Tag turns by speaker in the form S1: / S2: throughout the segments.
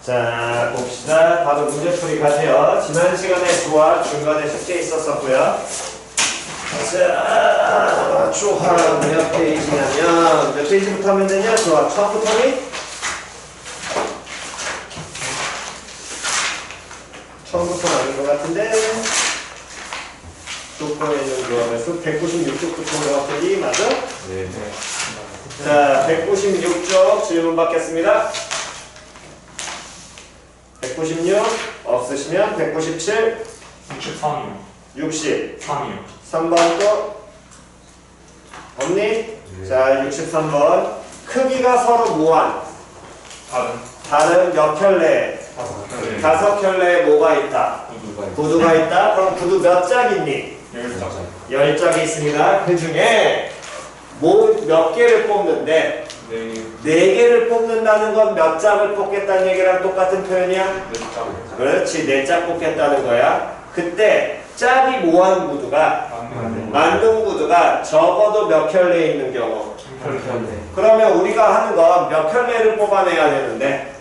S1: 자, 봅시다. 바로 문제풀이 가세요. 지난 시간에 조합 중간에 숙제 있었었고요. 자, 조합 몇 페이지냐면 몇 페이지부터 하면 되냐? 조합 처음부터니? 처음부터는 아닌 것 같은데 조건에 있는 조합에서 196쪽부터 조합들이 맞아?
S2: 네.
S1: 자, 196쪽 질문 받겠습니다. 196 없으시면 197
S3: 63이요.
S1: 60
S3: 3이요.
S1: 3번 또 없니?
S2: 네.
S1: 자, 63번 크기가 서로 무한 다른 몇 켤레?
S3: 네.
S1: 5켤레에 뭐가 있다? 구두가 있다? 그럼 구두 몇 짝이니?
S3: 10장.
S1: 10짝이 있습니다. 그 중에 몇 개를 뽑는데
S3: 네.
S1: 4개를 뽑는다는 건 몇 짝을 뽑겠다는 얘기랑 똑같은 표현이야?
S3: 4장.
S1: 그렇지, 4짝 뽑겠다는 거야. 그때 짝이 모한 구두가 만능 구두가 적어도 몇 켤레 있는 경우. 그러면 우리가 하는 건 몇 켤레를 뽑아내야 되는데.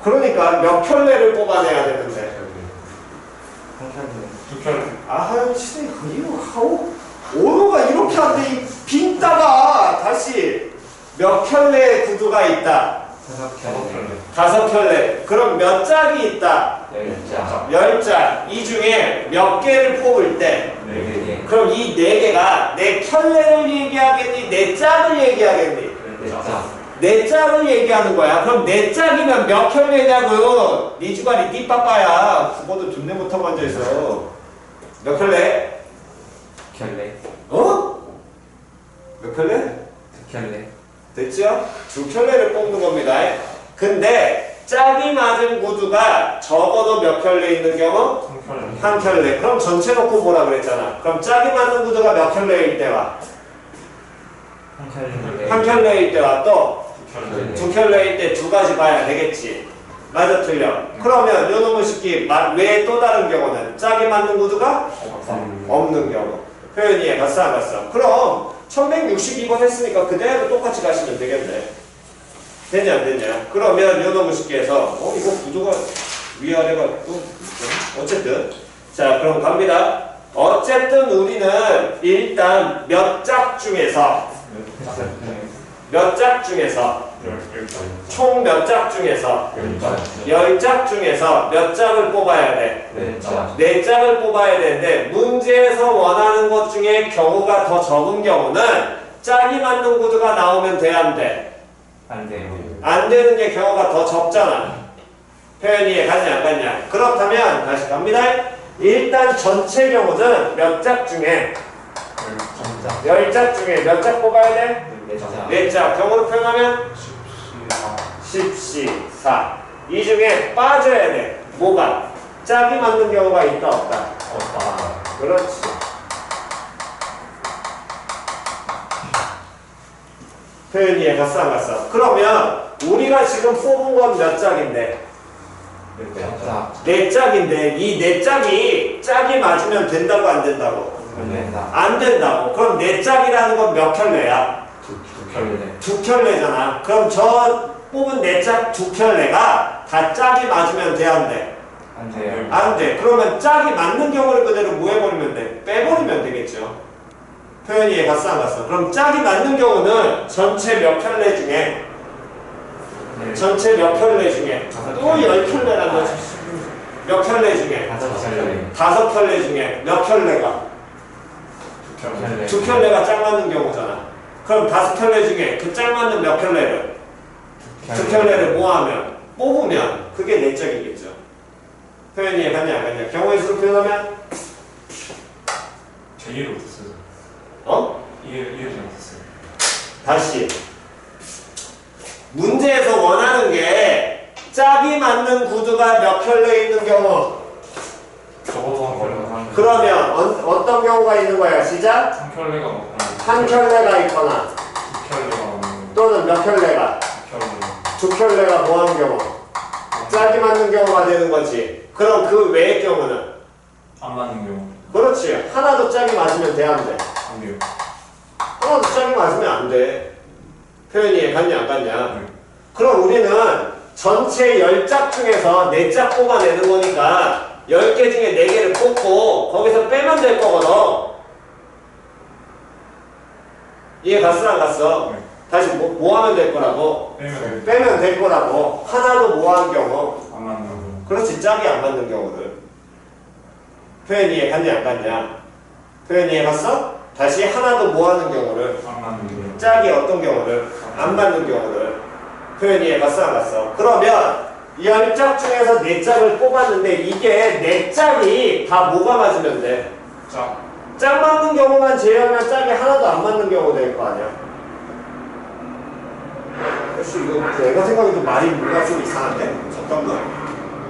S1: 그러니까 몇 켤레를 뽑아내야 되는데. 아유, 진짜 이거 하고 오로가 이렇게 안 돼. 이 빈따가 다시 몇 켤레의 구두가 있다. 5켤레. 그럼 몇 짝이 있다? 10짝. 이 중에 몇 개를 뽑을 때 그럼 이 4개가 내 켤레를 얘기하겠니? 내 짝을 얘기하겠니? 내 짝을 얘기하는 거야. 그럼 내 짝이면 몇 켤레냐고요? 네 주관이 네 빠빠야. 국어도 존내 못하고 앉아있어. 몇 켤레? 어? 몇 켤레? 됐죠? 2켤레를 뽑는 겁니다. 근데 짝이 맞은 구두가 적어도 몇 켤레 있는 경우? 1켤레. 그럼 전체 놓고 보라 그랬잖아. 그럼 짝이 맞는 구두가 몇 켤레일 때와? 1켤레일 때와 또 2켤레일 때 2가지 봐야 되겠지. 맞아 틀려. 그러면 요 놈의 식기 외에 또 다른 경우는 짝이 맞는 구두가 없는 경우. 표현 이해 갔어 안 갔어? 그럼 1162번 했으니까 그대로 똑같이 가시면 되겠네. 되냐 안 되냐? 그러면 요 놈의 식기에서 이거 구두가 위아래가 또 어쨌든 자 그럼 갑니다. 어쨌든 우리는 일단 몇 짝 중에서 총 몇 짝 중에서 10짝 중에서 몇 짝을 뽑아야 돼? 4짝을 뽑아야 되는데 문제에서 원하는 것 중에 경우가 더 적은 경우는 짝이 맞는 구두가 나오면 돼 안 돼? 안 되는 게 경우가 더 적잖아. 표현 이해 갔냐 안 갔냐? 그렇다면 다시 갑니다. 일단 전체 경우는 몇 짝 중에 10짝 중에 몇 짝 뽑아야 돼? 4짝. 경우로 표현하면 14. 이 중에 빠져야 돼. 뭐가? 짝이 맞는 경우가 있다 없다? 그렇지. 표현 이해 갔어 안 갔어? 그러면 우리가 지금 뽑은 건 몇 짝인데? 4짝인데 이 4짝이 짝이 맞으면 된다고 안 된다고? 안 된다고. 그럼 4짝이라는 건 몇 켤레야? 2켤레잖아. 그럼 저 뽑은 4짝 2켤레가 다 짝이 맞으면 돼 안 돼? 안 돼. 그러면 짝이 맞는 경우를 그대로 뭐 해버리면 돼? 빼버리면 되겠죠. 표현 이해 갔어 안 갔어? 그럼 짝이 맞는 경우는 전체 몇 켤레 중에 또 10켤레라는 거지. 몇 켤레 중에 5켤레 중에 몇 켤레가 2켤레가 짝 맞는 경우잖아. 그럼 5켤레 중에 그 짝 맞는 몇 켤레를 2켤레를 모아면 뽑으면 그게 내 짝이겠죠. 표현 이해 갔냐 안 갔냐? 경우의 수로 표현하면
S3: 이해를 못했어요. 이해를 잘 못했어요.
S1: 다시 문제에서 원하는 게 짝이 맞는 구두가 몇 켤레 있는 경우.
S3: 적어도
S1: 그러면 어떤 경우가 있는 거야? 시작.
S3: 3켤레가
S1: 1켤레가 있거나
S3: 2켤레가
S1: 또는 몇 켤레가 2켤레가 뭐하는 경우? 짝이 맞는 경우가 되는 거지. 그럼 그 외의 경우는?
S3: 안 맞는 경우.
S1: 그렇지. 하나도 짝이 맞으면 돼 안 돼?
S3: 안 돼요.
S1: 하나도 짝이 맞으면 안 돼. 표현이 갔냐 안 갔냐? 그럼 우리는 전체 10짝 중에서 4짝 뽑아내는 거니까 10개 중에 4개를 뽑고 거기서 빼면 될 거거든. 이해 갔어 안 갔어?
S3: 네.
S1: 다시 뭐 하면 될 거라고? 빼면 될 거라고. 하나도 뭐 한 경우?
S3: 안 맞는 거.
S1: 그렇지, 짝이 안 맞는 경우를. 표현 이해 갔냐 안 갔냐? 표현 이해 갔어? 다시 하나도 뭐 하는 경우를?
S3: 안 맞는 거.
S1: 짝이 어떤 경우를? 안 맞는 경우를. 표현 이해 갔어 안 갔어? 그러면 10짝 중에서 4짝을 뽑았는데 이게 4짝이 다 뭐가 맞으면 돼?
S3: 짝.
S1: 짝 맞는 경우만 제외하면 짝이 하나도 안 맞는 경우 될 거 아니야? 혹시 이거 내가 생각해도 말이 뭔가 좀 이상한데? 잠깐만.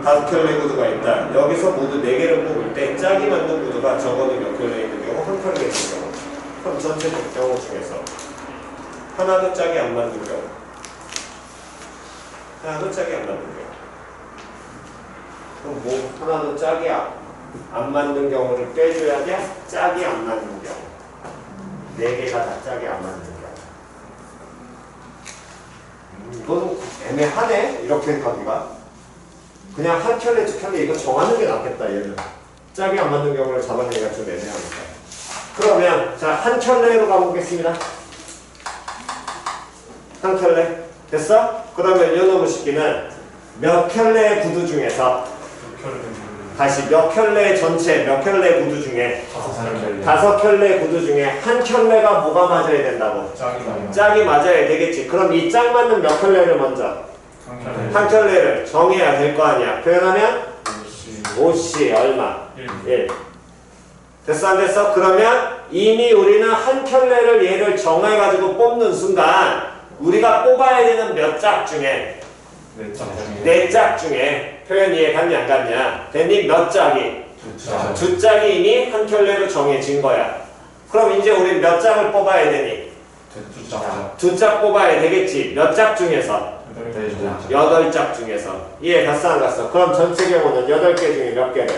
S1: 5켤레 구두가 있다. 여기서 모두 4개를 뽑을 때 짝이 맞는 구두가 적어도 몇 켤레 있는 경우, 한 켤레 있는 경우. 그럼 전체적 경우 중에서 하나도 짝이 안 맞는 경우. 하나도 짝이 안 맞는 경우. 그럼 뭐 하나도 짝이 안 맞는 경우를 빼줘야 돼? 짝이 안 맞는 경우. 4개가 다 짝이 안 맞는 경우. 이건 애매하네? 이렇게 가기가. 그냥 한 켤레, 2켤레 이거 정하는 게 낫겠다, 얘는. 짝이 안 맞는 경우를 잡아내기가 좀 애매하니까. 그러면, 자, 한 켤레로 가보겠습니다. 한 켤레. 됐어? 그러면 요놈의 식기는 몇 켤레의 구두 중에서 다시 몇 켤레 전체 몇 켤레 구두 중에 5켤레 구두 중에 한 켤레가 뭐가 맞아야 된다고? 짝이 맞아야 되겠지. 그럼 이 짝 맞는 몇 켤레를 먼저? 한 켤레를 정해야 될 거 아니야. 표현하면 5씨 얼마? 1. 됐어 안 됐어? 그러면 이미 우리는 한 켤레를 얘를 정해가지고 뽑는 순간 우리가 뽑아야 되는 몇 짝 중에 4짝 중에 표현 이해 갔냐 안 갔냐? 됐니? 몇 짝이? 2짝이 이미 한 켤레로 정해진 거야. 그럼 이제 우리 몇 짝을 뽑아야 되니? 2짝 뽑아야 되겠지. 몇 짝 중에서? 8짝 중에서. 이해 갔어 안 갔어? 그럼 전체 경우는 8개 중에 몇 개를?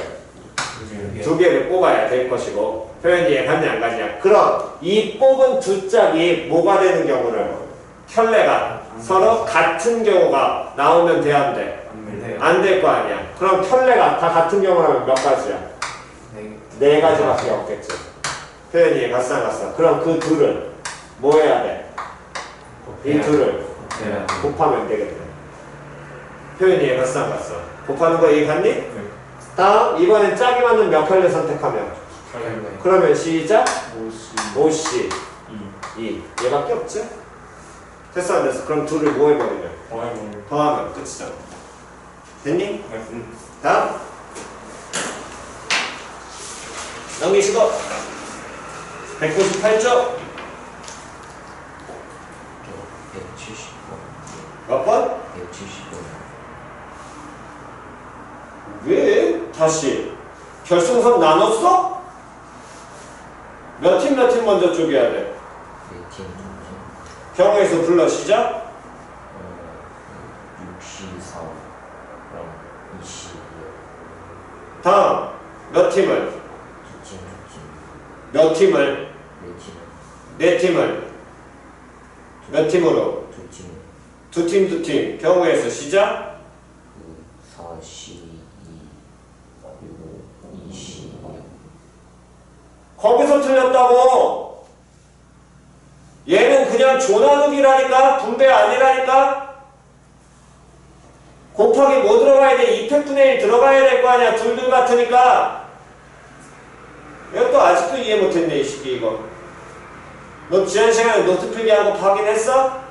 S1: 2개를 뽑아야 될 것이고. 표현 이해 갔냐 안 갔냐? 그럼 이 뽑은 2짝이 뭐가 되는 경우를? 켤레가 서로 같은 경우가 나오면 돼 안 돼? 안 될 거 아니야. 그럼 켤레가 다 같은 경우라면 몇 가지야? 4가지밖에 없겠지. 표현 이해 갔어 안 갔어? 그럼 그 둘을 뭐 해야 돼? 이 둘을 곱하면 되겠네. 표현 이해 갔어 안 갔어? 곱하는 거 이해 갔니? 다음 이번엔 짝이 맞는 몇 켤레 선택하면? 그러면 시작 5C 2 얘밖에 없지? 됐어 안 됐어? 그럼 둘을 뭐 해버리면? 더하면 끝이잖아. 됐니? 다음 넘기시고 198쪽
S2: 170번.
S1: 몇 번?
S2: 170번.
S1: 왜? 다시 결승선 나눴어? 몇 팀 몇 팀 먼저 쪼개야 돼?
S2: 4팀.
S1: 경우에서 불러 시작
S2: 64. 그럼 20.
S1: 다음 몇 팀을?
S2: 2팀.
S1: 몇 팀을?
S2: 4팀.
S1: 네 팀을? 몇 팀으로?
S2: 2팀.
S1: 2팀 2팀 경우에서 시작
S2: 42. 그리고 20.
S1: 거기서 틀렸다고. 얘는 그냥 조나누기라니까 분배 아니라니까. 곱하기 뭐 들어가야 돼? 2팩분의 1 들어가야 될 거 아니야. 둘둘 같으니까. 이거 또 아직도 이해 못했네 이 시기 이거. 너 지난 시간에 노트 필기한 거 확인했어?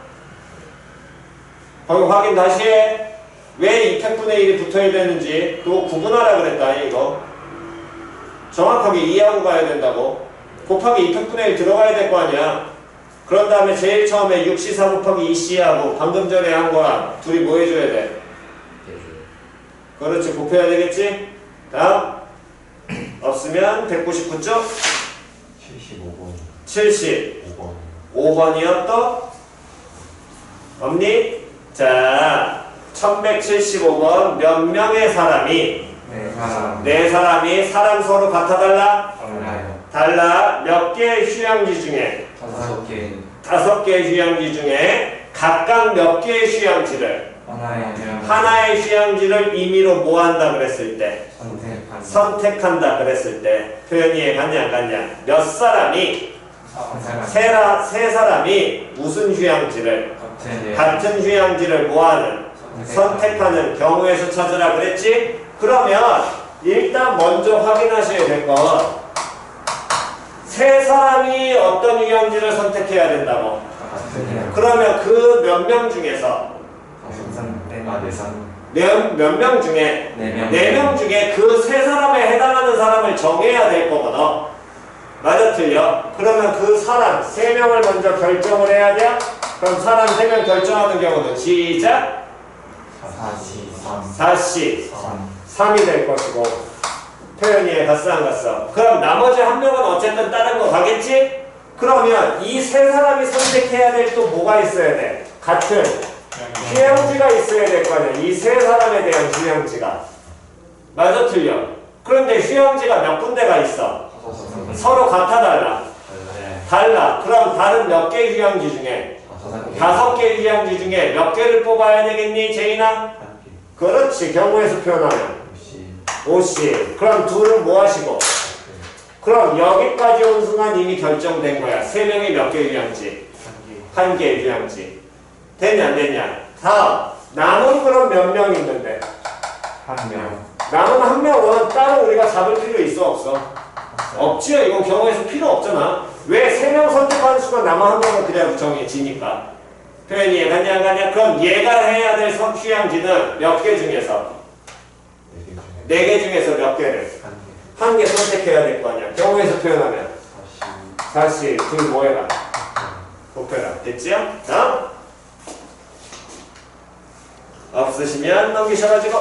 S1: 거기 확인 다시 해. 왜 2팩분의 1이 붙어야 되는지 그거 구분하라 그랬다 이거. 정확하게 이해하고 가야 된다고. 곱하기 2팩분의 1 들어가야 될 거 아니야. 그런 다음에 제일 처음에 6C4 곱하기 2C하고 방금 전에 한 거랑 둘이 뭐 해줘야 돼? 그렇지, 곱해야 되겠지? 다음 없으면 199쪽
S2: 75번.
S1: 70
S2: 5번.
S1: 5번이요 또? 없니? 자 1175번 몇 명의 사람이 네 사람이 사람 서로 같아 달라? 달라. 몇 개의 휴양지 중에?
S2: 5개.
S1: 5개의 휴양지 중에 각각 몇 개의 휴양지를 하나의 휴양지를 임의로 뭐 한다 그랬을 때 선택한다 그랬을 때 표현이 이해갔냐 안 갔냐? 몇 사람이 세 사람이 무슨 휴양지를 같은 휴양지를 뭐하는 선택하는 경우의 수 찾으라 그랬지? 그러면 일단 먼저 확인하셔야 될 건 세 사람이 어떤 휴양지를 선택해야 된다고? 그러면 그 몇 명 중에서 몇 명 중에 네 명 중에 그 세 사람에 해당하는 사람을 정해야 될 거거든. 맞아 틀려? 그러면 그 사람 세 명을 먼저 결정을 해야 돼? 그럼 사람 세 명 결정하는 경우는 시작 4시 3이 될 것이고 표현이 갔어 안 갔어? 그럼 나머지 한 명은 어쨌든 다른 거 가겠지? 그러면 이 세 사람이 선택해야 될 또 뭐가 있어야 돼? 같은 휴양지가 있어야 될 거 아니야. 이 세 사람에 대한 휴양지가. 맞아 틀려? 그런데 휴양지가 몇 군데가 있어? 서로 같아 달라? 달라. 그럼 다른 몇 개의 휴양지 중에 5개의 휴양지 중에 몇 개를 뽑아야 되겠니 제인아? 그렇지. 경우의 수 표현하면 5시. 그럼 둘은 뭐 하시고? 그럼 여기까지 온 순간 이미 결정된 거야. 3명이 몇 개의 휴양지? 1개의 휴양지. 됐냐 안 됐냐? 다음. 남은 그럼 몇 명 있는데?
S2: 1명.
S1: 남은 1명은 따로 우리가 잡을 필요 있어 없어? 없지요. 이건 경우에서 필요 없잖아. 왜 3명 선택하는 순간 남은 1명은 그냥 정해지니까. 표현이 이해갔냐 안 갔냐? 그럼 얘가 해야 될 휴양지는 몇 개 중에서? 4개 중에서 몇 개를? 1개 선택해야 될 거 아니야. 경우에서 표현하면 4시 둘 뭐 해라? 곱해라. 됐지요? 다음. 없으시면 넘기셔가지고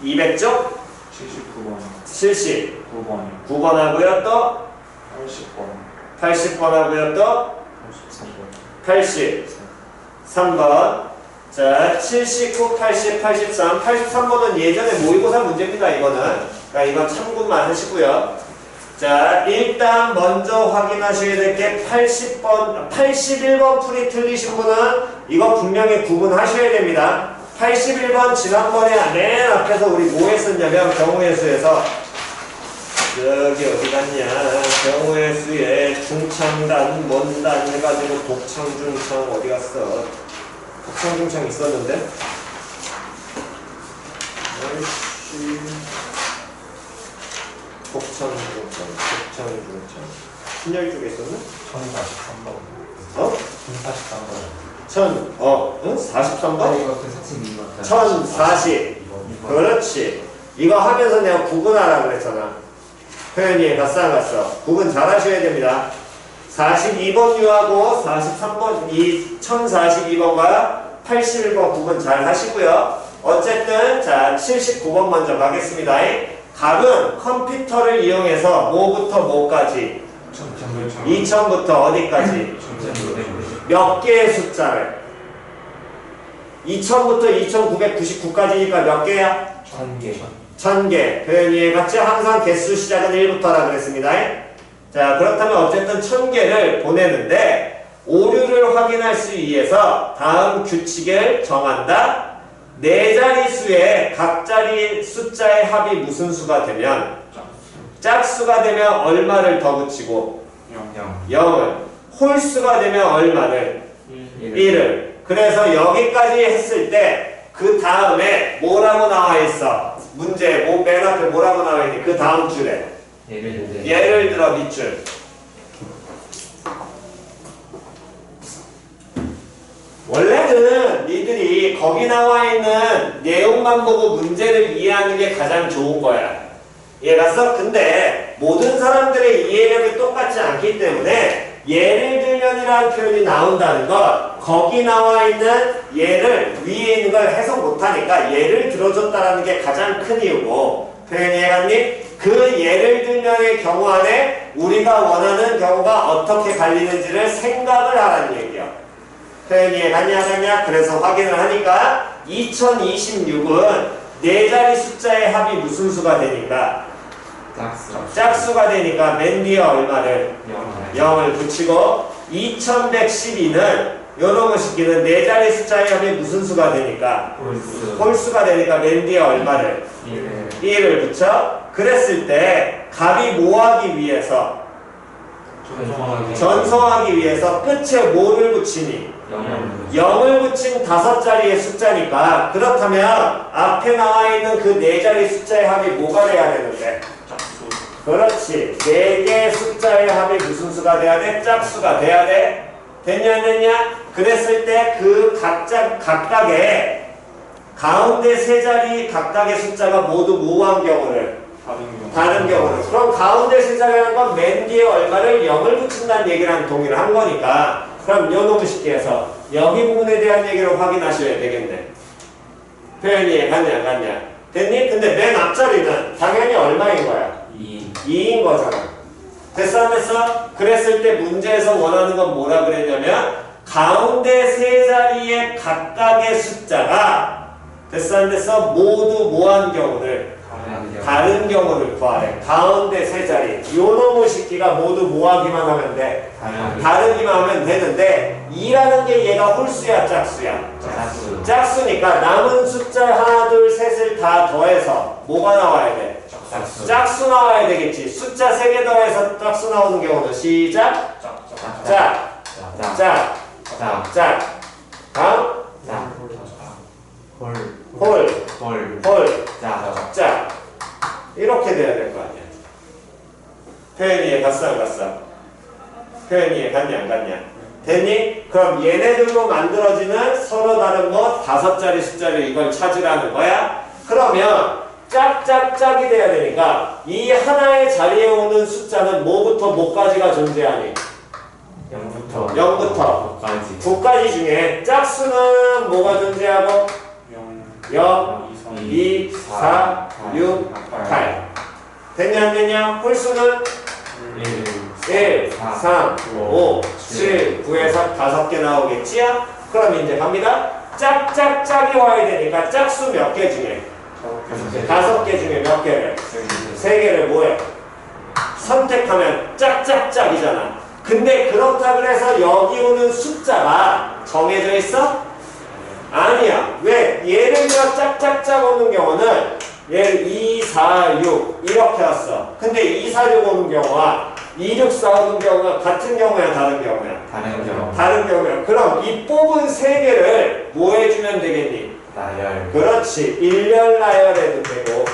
S1: 200쪽
S3: 79번
S1: 9번 하고요. 또
S3: 80번
S1: 80번 하고요. 또 83번. 자, 79, 80, 83. 83번은 예전에 모의고사 문제입니다. 이거는. 그러니까 이건 참고만 하시고요. 자, 일단 먼저 확인하셔야 될 게 80번, 81번 풀이 틀리신 분은 이거 분명히 구분하셔야 됩니다. 81번 지난번에 맨 앞에서 우리 뭐 했었냐면 경우의 수에서 여기 어디 갔냐? 경우의 수에 중창단, 원단 해가지고 독창, 중창 어디 갔어? 독창, 중창 있었는데? 아이씨. 독창, 중창. 신열 쪽에 있었나?
S2: 1043번.
S1: 어?
S2: 1043번.
S1: 43번?
S2: 이거 그 사진 이거.
S1: 1040. 그렇지. 이거 하면서 내가 구분하라 그랬잖아. 표현이 갔어 안 갔어? 구분 잘 하셔야 됩니다. 42번 유하고 43번, 이 1042번과 81번 구분 잘 하시고요. 어쨌든 자 79번 먼저 가겠습니다. 각은 컴퓨터를 이용해서 뭐부터 뭐까지? 2000부터 어디까지? 몇 개의 숫자를? 2000부터 2999까지니까 몇 개야?
S2: 1000개.
S1: 1000개. 표현이 같이 항상 개수 시작은 1부터라 그랬습니다. 자, 그렇다면 어쨌든 1000개를 보내는데 오류를 확인할 수 위해서 다음 규칙을 정한다. 네 자릿수의 각 자리 숫자의 합이 무슨 수가 되면 짝수가 되면 얼마를 더 붙이고 0을 홀수가 되면 얼마를 1을 그래서 여기까지 했을 때 그 다음에 뭐라고 나와 있어? 문제 맨 앞에 뭐라고 나와 있니? 그 다음 줄에 예를 들어 밑줄 원래는 니들이 거기 나와 있는 내용만 보고 문제를 이해하는 게 가장 좋은 거야. 이해갔어? 근데 모든 사람들의 이해력이 똑같지 않기 때문에 예를 들면이라는 표현이 나온다는 것 거기 나와 있는 예를 위에 있는 걸 해석 못하니까 예를 들어줬다라는 게 가장 큰 이유고 표현이 해갔니? 그 예를 들면의 경우 안에 우리가 원하는 경우가 어떻게 갈리는지를 생각을 하라는 얘기야. 표현이 해갔냐? 그래서 확인을 하니까 2026은 네 자리 숫자의 합이 무슨 수가 되니까? 짝수가 되니까 맨 뒤에 얼마를? 0을 붙이고 2112는 요놈의 식기는 네 자리 숫자의 합이 무슨 수가 되니까? 홀수가 되니까 맨 뒤에 얼마를? 1을 붙여? 그랬을 때 값이 뭐하기 위해서? 전성하기 위해서 끝에 뭐를 붙이니? 0을 붙인 5자리의 숫자니까 그렇다면 앞에 나와 있는 그 네 자리 숫자의 합이 뭐가 돼야 되는데? 그렇지. 4개의 숫자의 합이 무슨 수가 돼야 돼? 짝수가 돼야 돼? 됐냐 안 됐냐? 그랬을 때 그 각각의 가운데 세 자리 각각의 숫자가 모두 뭐한 경우를? 다른 경우를. 그럼 가운데 세 자리라는 건 맨 뒤에 얼마를 0을 붙인다는 얘기랑 동의를 한 거니까 그럼 요놈의 식기에서 여기 부분에 대한 얘기를 확인하셔야 되겠네. 표현이 갔냐 안 갔냐? 됐니? 근데 맨 앞자리는 당연히 얼마인 거야? 2인 거잖아. 됐어 안 됐어? 그랬을 때 문제에서 원하는 건 뭐라 그랬냐면 가운데 세 자리의 각각의 숫자가 됐어 안 됐어? 모두 뭐한 경우를? 다른 경우를 구하래. 가운데 세 자리. 요놈의 식기가 모두 뭐하기만 하면 돼? 다르기만 하면 되는데 2라는 게 얘가 홀수야 짝수야? 짝수니까 남은 숫자 하나 둘 셋을 다 더해서 뭐가 나와야 돼? 짝수 나와야 되겠지. 숫자 3개 더해서 짝수 나오는 경우는 시작. 짝. 다음 홀. 짝. 이렇게 돼야 될 거 아니야. 표현이 이해 갔어 안 갔어? 표현이 이해 갔냐 안 갔냐? 됐니? 그럼 얘네들로 만들어지는 서로 다른 거 5자리 숫자를 이걸 찾으라는 거야. 그러면 짝짝짝이 돼야 되니까 이 하나의 자리에 오는 숫자는 뭐부터 뭐까지가 존재하니? 0부터 9까지 중에 짝수는 뭐가 존재하고? 0, 2, 4, 6, 8 됐냐 안 됐냐? 홀수는 1, 3, 5, 7, 9에서 5개 나오겠지요? 그럼 이제 갑니다. 짝짝짝이 와야 되니까 짝수 몇 개 중에? 5개 중에 몇 개를? 3개를 뭐해? 선택하면 짝짝짝이잖아. 근데 그렇다 그래서 여기 오는 숫자가 정해져 있어? 아니야. 왜? 예를 들어 짝짝짝 오는 경우는 얘를 2, 4, 6 이렇게 왔어. 근데 2, 4, 6 오는 경우와 2, 6, 4 오는 경우가 같은 경우야 다른 경우야? 다른 경우야. 그럼 이 뽑은 3개를 뭐 해주면 되겠니? 그렇지. 일렬 나열해도 되고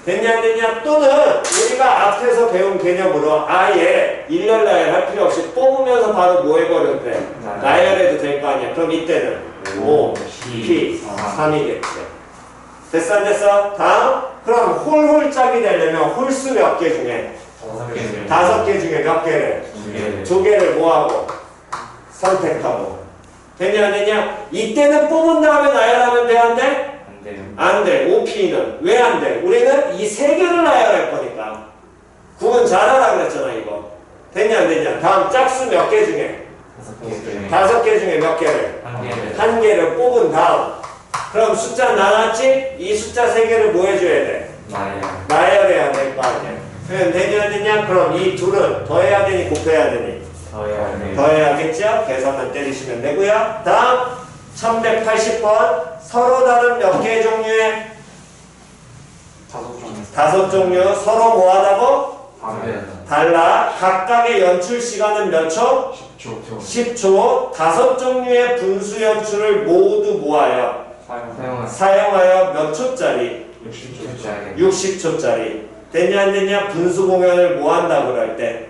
S1: 됐냐 안 됐냐? 또는 우리가 앞에서 배운 개념으로 아예 일렬 나열할 필요 없이 뽑으면서 바로 뭐 해버려도 돼? 나열해도 될 거 아니야. 그럼 이때는 5, P, 3이겠지. 됐어 안 됐어? 다음? 그럼 홀홀짝이 되려면 홀수 몇 개 중에? 5개 중에 몇 개를? 2개를 뭐하고? 선택하고 됐냐 안 됐냐? 이때는 뽑은 다음에 나열하면 돼 안 돼? 안 돼. 5P는 왜 안 돼? 우리는 이 3개를 나열할 거니까. 구분 잘하라 그랬잖아 이거. 됐냐 안 됐냐? 다음 짝수 몇 개 중에? 5개 중에 몇 개를? 1개를 뽑은 다음 그럼 숫자 나눴지? 이 숫자 3개를 뭐 해줘야 돼? 나열해야 될 거 아니야. 표현 되냐 안 되냐? 그럼 이 둘은 더해야 되니 곱해야 되니? 더해야겠죠? 계산만 때리시면 되고요. 다음 1180번 서로 다른 몇 개의 종류의? 5종류. 서로 뭐하다고? 달라. 각각의 연출 시간은 몇 초? 10초. 5종류의 분수 연출을 모두 모아요. 사용하여 몇 초짜리? 60초짜리. 됐냐 안 됐냐? 분수 공연을 뭐 한다 그럴 때?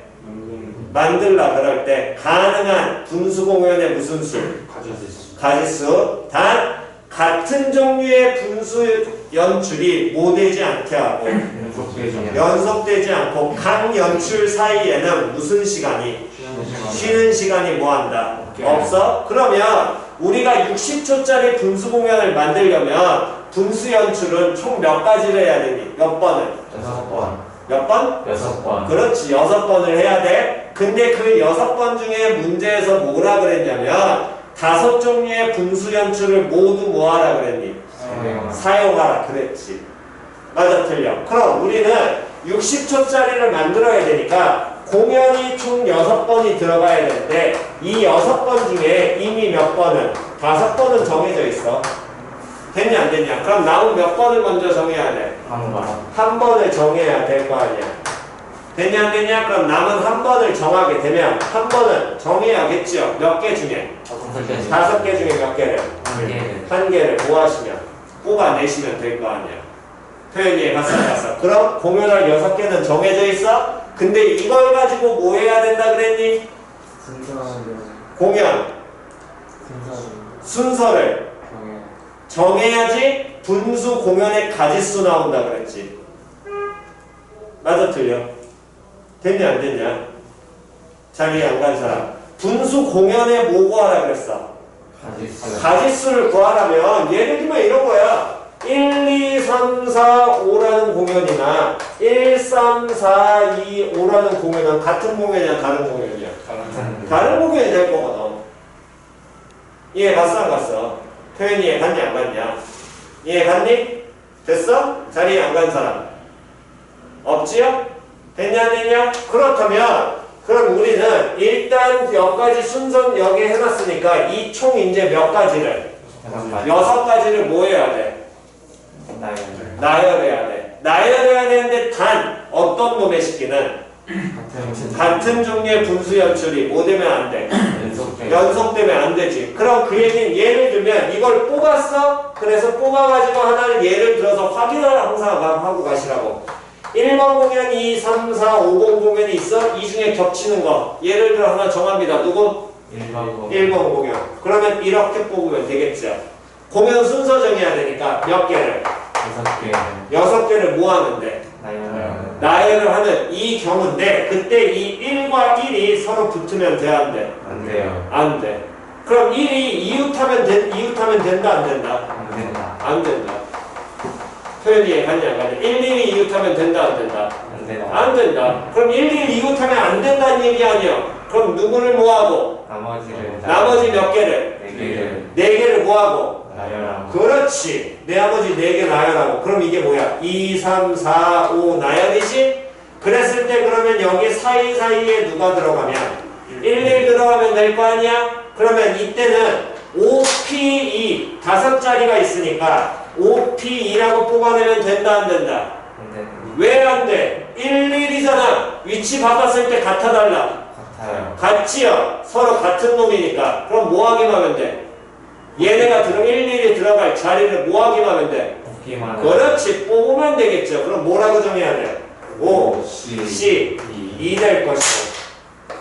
S1: 만들라 그럴 때 가능한 분수 공연의 무슨 수? 가지수. 단 같은 종류의 분수 연출이 뭐 되지 않게 하고 연속되지 않고 각 연출 사이에는 무슨 시간이? 쉬는 시간이 뭐 한다? 없어? 그러면 우리가 60초짜리 분수 공연을 만들려면 분수 연출은 총 몇 가지를 해야 되니? 몇 번을?
S2: 6번.
S1: 몇 번?
S2: 6번.
S1: 그렇지. 6번을 해야 돼. 근데 그 6번 중에 문제에서 뭐라 그랬냐면 5종류의 분수 연출을 모두 뭐 하라 그랬니? 사용하라 그랬지. 맞아 틀려. 그럼 우리는 60초짜리를 만들어야 되니까 공연이 총 6번이 들어가야 되는데 이 6번 중에 이미 몇 번은 5번은 정해져 있어. 됐냐 안 됐냐? 그럼 남은 몇 번을 먼저 정해야 돼? 한 번을 정해야 될 거 아니야. 됐냐 안 됐냐? 그럼 남은 한 번을 정하게 되면 한 번은 정해야겠죠. 몇 개 중에? 5개 중에 몇 개를? 한 개를 뭐 하시면? 뽑아내시면 될 거 아니야. 표현이 갔어. 그럼 공연할 6개는 정해져 있어? 근데 이걸 가지고 뭐 해야 된다 그랬니? 공연 순서를 정해야지 분수 공연의 가지수 나온다 그랬지. 맞아 틀려? 됐냐 안 됐냐? 자리에 안 간 사람. 분수 공연에 뭐 구하라 그랬어? 가지수를 구하라면 예를 들면 이런 거야. 1, 2, 3, 4, 5라는 공연이나 1, 3, 4, 2, 5라는 공연은 같은 공연이야 다른 공연이야? 다른 공연이 될 거거든. 이해 갔어 안 갔어? 표현이 이해 갔니 안 갔냐? 이해 갔니? 됐어? 자리에 안 간 사람 없지요? 됐냐 안 됐냐? 그렇다면 그럼 우리는 일단 여기까지 순서 여기 해놨으니까 이 총 이제 몇 가지를? 6가지를 뭐 해야 돼? 나열해야 돼. 나열해야 되는데 단 어떤 놈의 식기는 같은 종류의 분수 연출이 뭐 되면 안 돼? 연속되면 안 되지. 그럼 그 얘기는 예를 들면 이걸 뽑았어? 그래서 뽑아가지고 하나를 예를 들어서 확인을 항상 하고 가시라고. 1번 공연, 2, 3, 4, 5번 공연이 있어? 이 중에 겹치는 거 예를 들어 하나 정합니다. 누구? 1번 공연. 그러면 이렇게 뽑으면 되겠죠. 공연 순서 정해야 되니까 몇 개를? 6개를 뭐 하는데? 나열을 하는 이 경우인데 그때 이 1과 1이 서로 붙으면 돼 안 돼?
S2: 안 돼요.
S1: 안 돼. 그럼 1이 이웃하면 된다 안 된다? 안 된다. 표현이 갔냐 안 갔냐? 1, 2이 이웃하면 된다 안 된다? 안 된다. 그럼 1, 2를 이웃하면 안 된다는 얘기 아니야. 그럼 누구를 뭐하고? 나머지 몇 개를? 4개를 뭐하고? 그렇지. 나머지 4개 나열하고. 그럼 이게 뭐야? 2, 3, 4, 5 나열이지? 그랬을 때 그러면 여기 사이사이에 누가 들어가면? 1, 1 들어가면 될 거 아니야? 그러면 이때는 5P2 5자리가 있으니까 5P2라고 뽑아내면 된다 안 된다? 왜 안 돼? 1, 1이잖아. 위치 바꿨을 때 같아 달라? 같지요. 서로 같은 놈이니까. 그럼 뭐 하기만 하면 돼? 얘네가 1, 1이 들어갈 자리를 뭐 하기만 하면 돼? 그렇지. 뽑으면 되겠죠. 그럼 뭐라고 정해야 돼? 5, C, 2 될 것이고.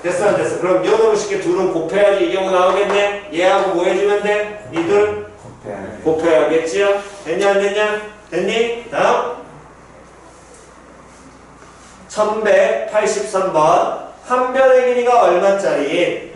S1: 됐어 안 됐어? 그럼 요놈을 쉽게 둘은 곱해야지 이 경우 나오겠네? 얘하고 뭐 해주면 돼? 이둘 곱해야겠지요? 됐냐 안 됐냐? 됐니? 다음 1183번 한 변의 길이가 얼마짜리인?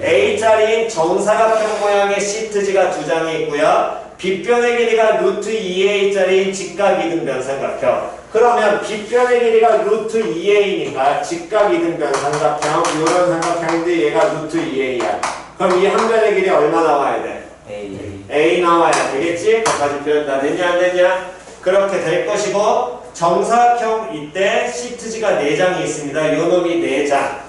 S1: A짜리인 정사각형 모양의 시트지가 2장이 있고요. B변의 길이가 루트 2A짜리인 직각이등변 삼각형. 그러면 B변의 길이가 루트 2A니까 직각이등변 삼각형 이런 삼각형인데 얘가 루트 2A야. 그럼 이 한 변의 길이 얼마 나와야 돼? A 나와야 되겠지? 거기까지 표현 다 됐냐 안 됐냐? 그렇게 될 것이고 정사각형 이때 시트지가 4장이 있습니다. 요 놈이 4장.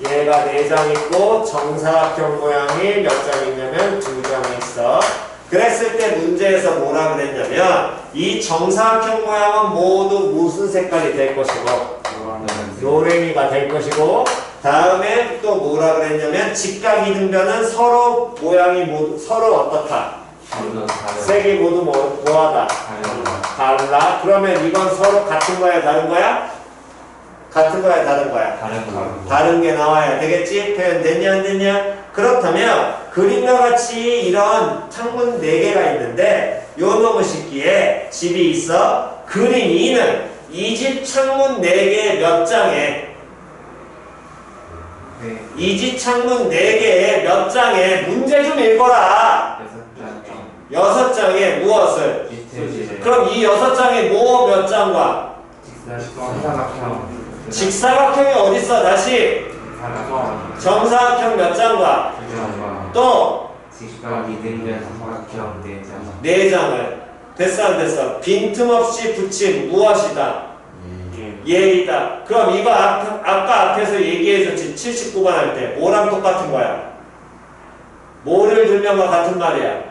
S1: 얘가 4장 있고 정사각형 모양이 몇 장 있냐면 2장 있어. 그랬을 때 문제에서 뭐라 그랬냐면 이 정사각형 모양은 모두 무슨 색깔이 될 것이고 노랭이가 될 것이고 다음에 또 뭐라 그랬냐면 직각이등변은 서로 모양이 모두 서로 어떻다? 색이 모두 뭐하다? 달라. 그러면 이건 서로 같은 거야 다른 거야? 같은 거야 다른 거야? 다른 게 나와야 되겠지? 표현 됐냐 안 됐냐? 그렇다면 그림과 같이 이런 창문 4개가 있는데 요 놈의 식기에 집이 있어. 그림 2는 이 집 창문 4개 몇 장에 이 집 창문 4개에 몇 장에 문제 좀 읽어라. 6장에 무엇을? 그럼 이 6장에 뭐 몇 장과? 직사각형이 어딨어? 다시 정사각형 몇 장과? 또 4장을 됐어 안 됐어? 빈틈없이 붙인 무엇이다? 예이다. 그럼 이거 아까 앞에서 얘기해줬지. 79번 할 때 뭐랑 똑같은 거야? 뭐를 들면과 같은 말이야.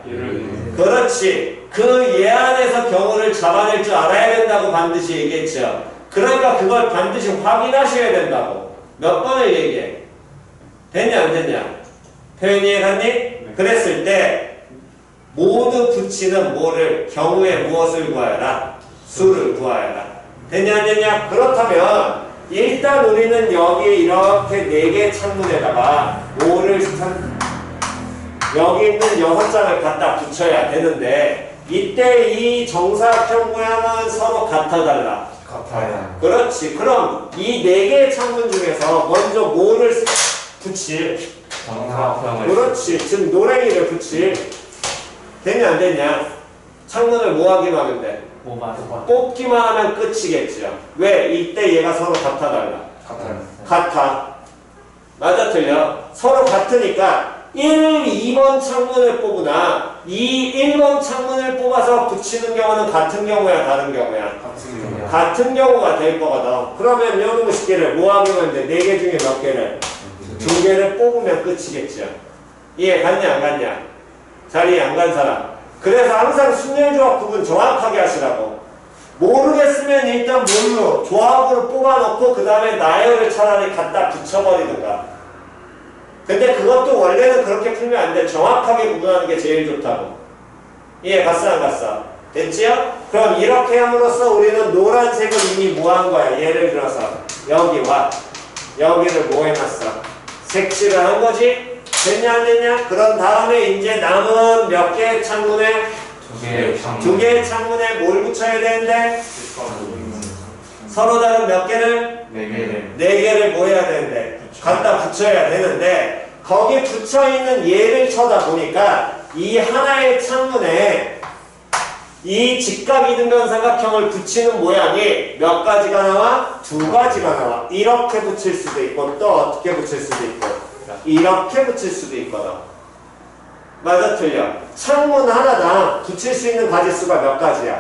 S1: 그렇지. 그 예 안에서 경우를 잡아낼 줄 알아야 된다고 반드시 얘기했죠. 그러니까 그걸 반드시 확인하셔야 된다고. 몇 번을 얘기해? 됐냐 안 됐냐? 표현 이해갔니? 그랬을 때 모두 붙이는 뭐를 경우에 무엇을 구하여라? 수를 구하여라. 됐냐 안 됐냐? 그렇다면 일단 우리는 여기 이렇게 4개 창문에다가 뭐를 여기 있는 6장을 갖다 붙여야 되는데 이때 이 정사각형 모양은 서로 같아달라.
S2: 같아요.
S1: 그렇지. 그럼 이 4개의 창문 중에서 먼저 뭐를 붙일?
S2: 정사각형을.
S1: 그렇지. 지금 노랭이를 붙일. 됐냐 안 됐냐? 창문을 뭐 하기만 하면 돼? 뽑기만 하면 끝이겠죠. 왜? 이때 얘가 서로 같아달라.
S2: 같아요.
S1: 같아. 맞아 틀려? 서로 같으니까 1, 2번 창문을 뽑으나 1번 창문을 뽑아서 붙이는 경우는 같은 경우야 다른 경우야? 같은 경우가 될 거거든. 그러면 요놈의 식기를 뭐 하면 돼? 4개 중에 몇 개를? 2개를 뽑으면 끝이겠죠. 이해 갔냐 안 갔냐? 잘 이해 안 간 사람. 그래서 항상 순열조합 구분 정확하게 하시라고. 모르겠으면 일단 뭘로 조합으로 뽑아놓고 그 다음에 나열을 차라리 갖다 붙여버리든가. 근데 그것도 원래는 그렇게 풀면 안 돼. 정확하게 구분하는 게 제일 좋다고. 이해 갔어 안 갔어? 됐지요? 그럼 이렇게 함으로써 우리는 노란색을 이미 뭐 한 거야? 예를 들어서 여기와 여기를 뭐 해놨어? 색칠을 한 거지? 됐냐 안 됐냐? 그런 다음에 이제 남은 몇 개의 창문에? 2개의 창문에 뭘 붙여야 되는데? 서로 다른 몇 개를? 4개를 뭐 해야 되는데? 갖다 붙여야 되는데 거기 붙여있는 얘를 쳐다보니까 이 하나의 창문에 이 직각이등변삼각형을 붙이는 모양이 몇 가지가 나와? 2가지가 나와. 이렇게 붙일 수도 있고 또 어떻게 붙일 수도 있고 이렇게 붙일 수도 있거든. 맞아 틀려? 창문 하나당 붙일 수 있는 가지수가 몇 가지야?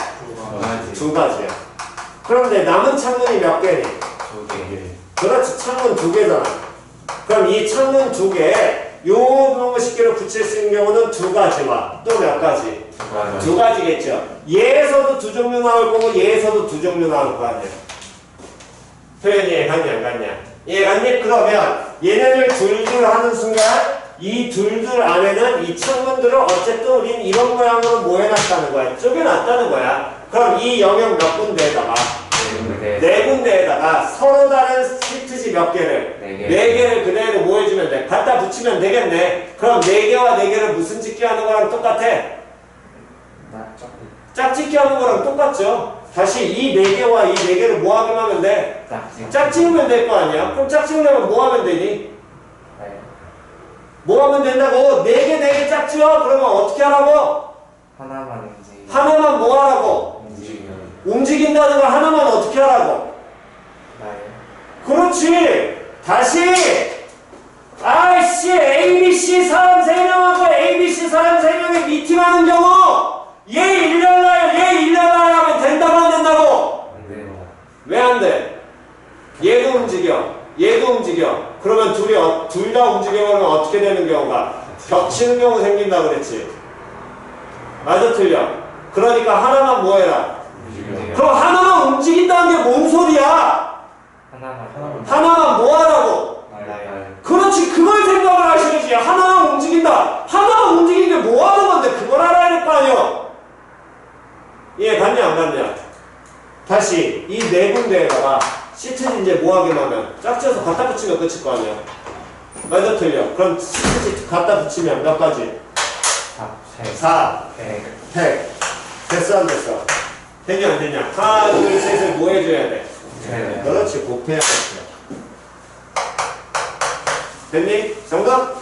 S1: 2가지야. 그런데 남은 창문이 몇 개니?
S2: 2개.
S1: 그렇지. 창문 2개잖아. 그럼 이 창문 2개에 요 놈의 식기로 붙일 수 있는 경우는 2가지와 또 몇 가지? 2가지겠죠. 얘에서도 2종류 나올 거고 얘에서도 2종류 나올 거 아니야. 표현이 이해 갔냐 안 갔냐? 이해 갔니? 그러면 얘네들 둘둘 하는 순간 이 둘둘 안에는 이 창문들을 어쨌든 우린 이런 모양으로 뭐 해놨다는 거야? 쪼개놨다는 거야. 그럼 이 영역 몇 군데에다가 4군데에다가 서로 다른 시트지 몇 개를? 4개를 그대로 뭐 해주면 돼? 갖다 붙이면 되겠네. 그럼 4개와 4개를 무슨 찍기 하는 거랑 똑같아? 짝짓기 하는 거랑 똑같죠? 다시 이 4개와 이 4개를 뭐 하기만 하면 돼? 짝짓으면 될 거 아니야? 그럼 짝짓으려면 뭐 하면 되니? 뭐 하면 된다고? 4개 짝지어? 그러면 어떻게 하라고? 하나만 뭐 하라고? 움직인다는 걸 하나만 어떻게 하라고? 그렇지. 다시 아이씨 ABC 사람 3명하고 ABC 사람 3명이 미팅하는 경우 얘 일렬나요 얘 일렬나요 하면 된다고 안 된다고? 왜 안 돼? 얘도 움직여 얘도 움직여. 그러면 둘 다 움직여버리면 어떻게 되는 경우가? 겹치는 경우 생긴다 그랬지. 맞아 틀려? 그러니까 하나만 뭐 해라? 그럼 하나만 움직인다는 게 뭔 소리야? 하나만 뭐 하라고? 그렇지. 그걸 생각을 하셔야지. 하나만 움직인다. 하나만 움직이는 게 뭐 하는 건데 그걸 알아야 될 거 아니야. 이해 갔냐 안 갔냐? 다시 이 4군데에다가 시트지 이제 뭐 하기만 하면 짝지어서 갖다 붙이면 끝일 거 아니야. 맞아 틀려? 그럼 시트지 갖다 붙이면 몇 가지? 4, 100. 됐어 안 됐어? 됐냐 안 됐냐? 하나 둘 셋을 뭐 해줘야 돼? 그렇지. 곱해야 돼. 됐니? 정답?